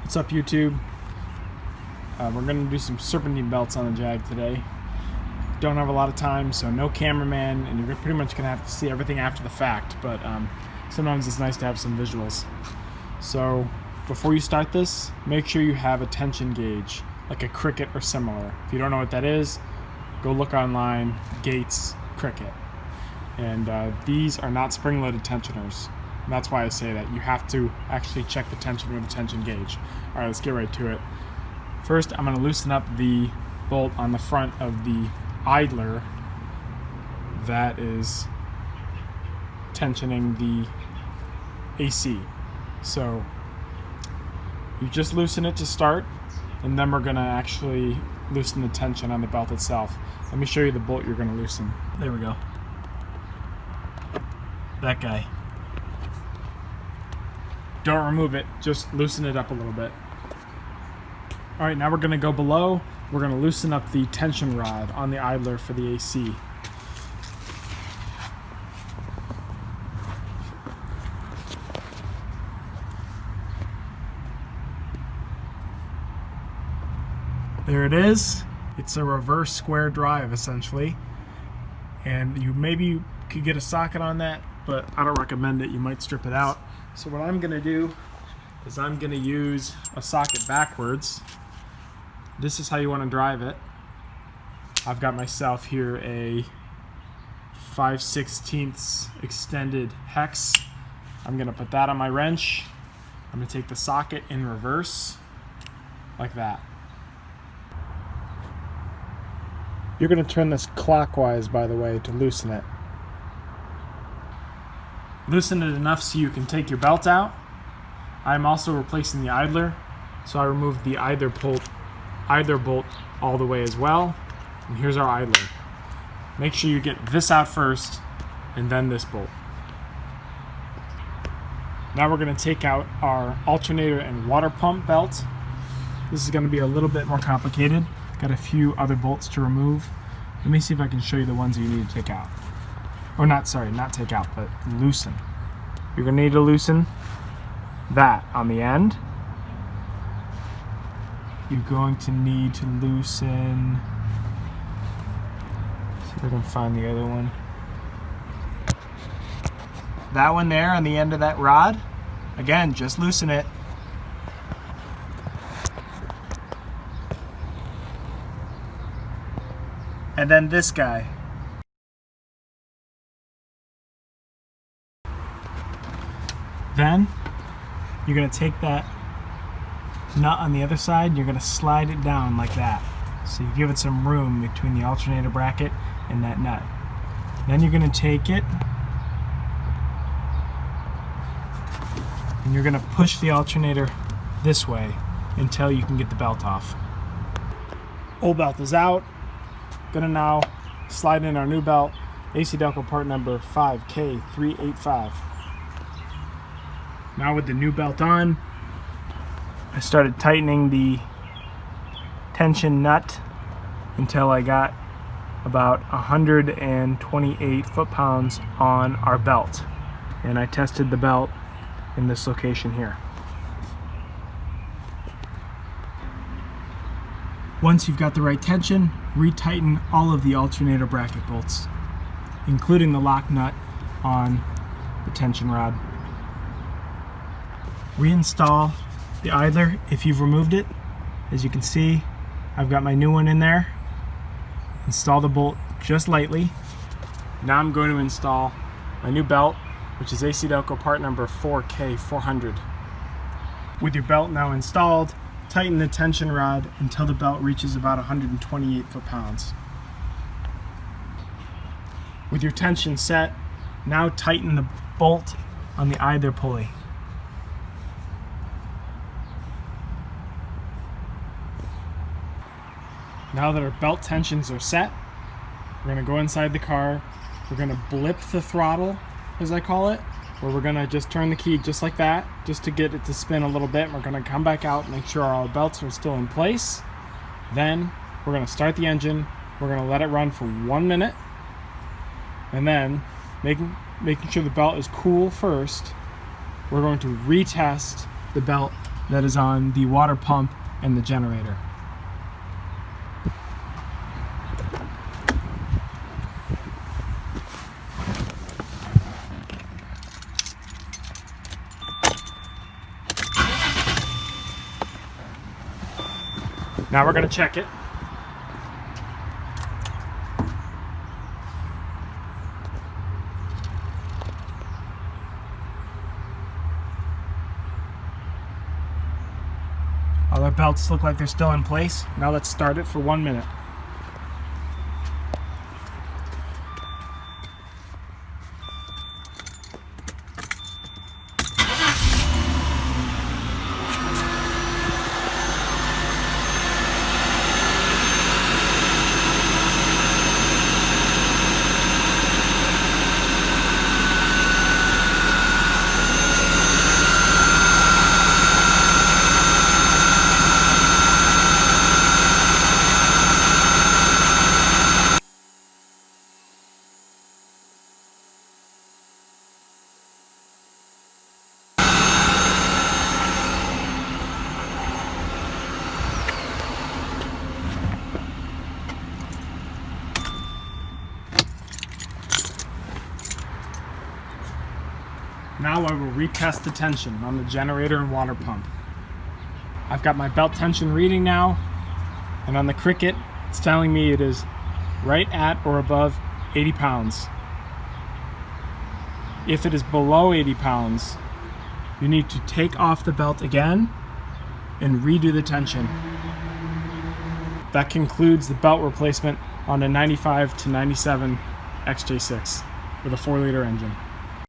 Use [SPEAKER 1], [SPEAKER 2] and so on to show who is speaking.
[SPEAKER 1] What's up, YouTube? We're going to do some serpentine belts on the Jag today. Don't have a lot of time, so no cameraman, and you're pretty much going to have to see everything after the fact, but sometimes it's nice to have some visuals. So before you start this, make sure you have a tension gauge, like a Cricket or similar. If you don't know what that is, go look online, Gates, Cricket. And these are not spring-loaded tensioners. And that's why I say that. You have to actually check the tension with a tension gauge. All right, let's get right to it. First, I'm going to loosen up the bolt on the front of the idler that is tensioning the AC. So you just loosen it to start, and then we're going to actually loosen the tension on the belt itself. Let me show you the bolt you're going to loosen. There we go. That guy. Don't remove it, just loosen it up a little bit. Alright, now we're going to go below. We're going to loosen up the tension rod on the idler for the AC. There it is. It's a reverse square drive essentially. And maybe could get a socket on that, but I don't recommend it. You might strip it out. So what I'm going to do is I'm going to use a socket backwards. This is how you want to drive it. I've got myself here a 5/16 extended hex. I'm going to put that on my wrench. I'm going to take the socket in reverse, like that. You're going to turn this clockwise, by the way, to loosen it. Loosen it enough so you can take your belt out. I'm also replacing the idler, so I removed the idler bolt all the way as well. And here's our idler. Make sure you get this out first, and then this bolt. Now we're going to take out our alternator and water pump belt. This is going to be a little bit more complicated. Got a few other bolts to remove. Let me see if I can show you the ones that you need to take out. Or not take out, but loosen. You're going to need to loosen that on the end. You're going to need to loosen, see if I can find the other one. That one there on the end of that rod. Again, just loosen it. And then this guy. Then you're going to take that nut on the other side and you're going to slide it down like that. So you give it some room between the alternator bracket and that nut. Then you're going to take it and you're going to push the alternator this way until you can get the belt off. Old belt is out. Going to now slide in our new belt, AC Delco part number 5K385. Now with the new belt on, I started tightening the tension nut until I got about 128 foot-pounds on our belt. And I tested the belt in this location here. Once you've got the right tension, retighten all of the alternator bracket bolts, including the lock nut on the tension rod. Reinstall the idler if you've removed it. As you can see, I've got my new one in there. Install the bolt just lightly. Now I'm going to install my new belt, which is AC Delco part number 4K400. With your belt now installed, tighten the tension rod until the belt reaches about 128 foot-pounds. With your tension set, now tighten the bolt on the idler pulley. Now that our belt tensions are set, we're going to go inside the car. We're going to blip the throttle, as I call it, where we're going to just turn the key just like that, just to get it to spin a little bit. We're going to come back out and make sure our belts are still in place. Then we're going to start the engine. We're going to let it run for 1 minute. And then, making sure the belt is cool first, we're going to retest the belt that is on the water pump and the generator. Now we're going to check it. All our belts look like they're still in place. Now let's start it for 1 minute. Now I will retest the tension on the generator and water pump. I've got my belt tension reading now, and on the Cricket, it's telling me it is right at or above 80 pounds. If it is below 80 pounds, you need to take off the belt again and redo the tension. That concludes the belt replacement on a 95 to 97 XJ6 with a 4-liter engine.